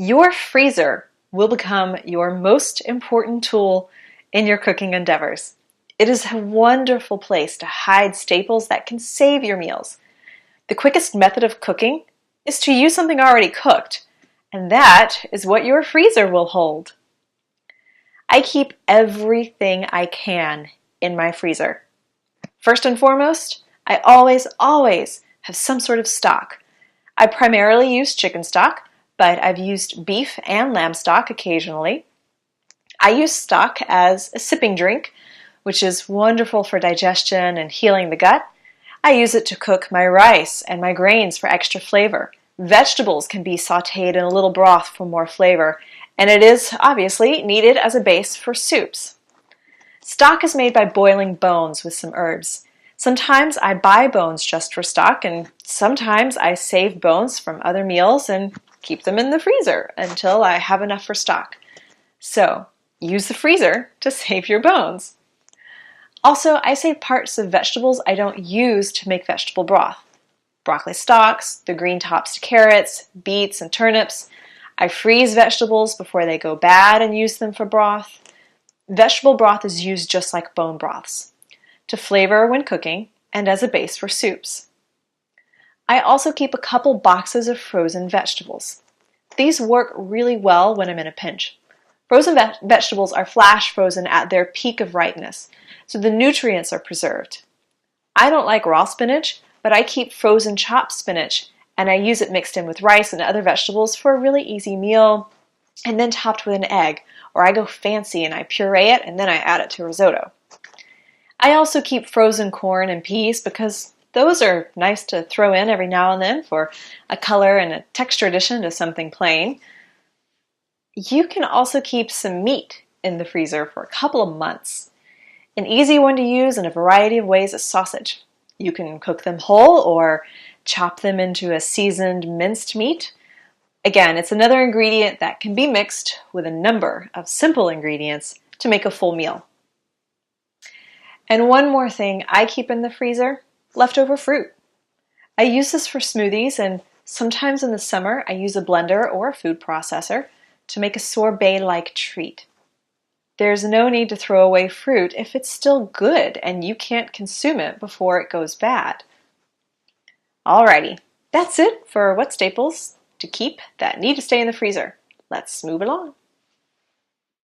Your freezer will become your most important tool in your cooking endeavors. It is a wonderful place to hide staples that can save your meals. The quickest method of cooking is to use something already cooked, and that is what your freezer will hold. I keep everything I can in my freezer. First and foremost, I always have some sort of stock. I primarily use chicken stock, but I've used beef and lamb stock occasionally. I use stock as a sipping drink, which is wonderful for digestion and healing the gut. I use it to cook my rice and my grains for extra flavor. Vegetables can be sautéed in a little broth for more flavor, and it is obviously needed as a base for soups. Stock is made by boiling bones with some herbs. Sometimes I buy bones just for stock, and sometimes I save bones from other meals and keep them in the freezer until I have enough for stock. So, use the freezer to save your bones. Also, I save parts of vegetables I don't use to make vegetable broth. Broccoli stalks, the green tops to carrots, beets, and turnips. I freeze vegetables before they go bad and use them for broth. Vegetable broth is used just like bone broths, to flavor when cooking and as a base for soups. I also keep a couple boxes of frozen vegetables. These work really well when I'm in a pinch. Frozen vegetables are flash frozen at their peak of ripeness, so the nutrients are preserved. I don't like raw spinach, but I keep frozen chopped spinach, and I use it mixed in with rice and other vegetables for a really easy meal, and then topped with an egg, or I go fancy and I puree it and then I add it to risotto. I also keep frozen corn and peas because those are nice to throw in every now and then for a color and a texture addition to something plain. You can also keep some meat in the freezer for a couple of months. An easy one to use in a variety of ways is sausage. You can cook them whole or chop them into a seasoned minced meat. Again, it's another ingredient that can be mixed with a number of simple ingredients to make a full meal. And one more thing I keep in the freezer, leftover fruit. I use this for smoothies, and sometimes in the summer I use a blender or a food processor to make a sorbet-like treat. There's no need to throw away fruit if it's still good and you can't consume it before it goes bad. Alrighty, that's it for what staples to keep that need to stay in the freezer. Let's move along.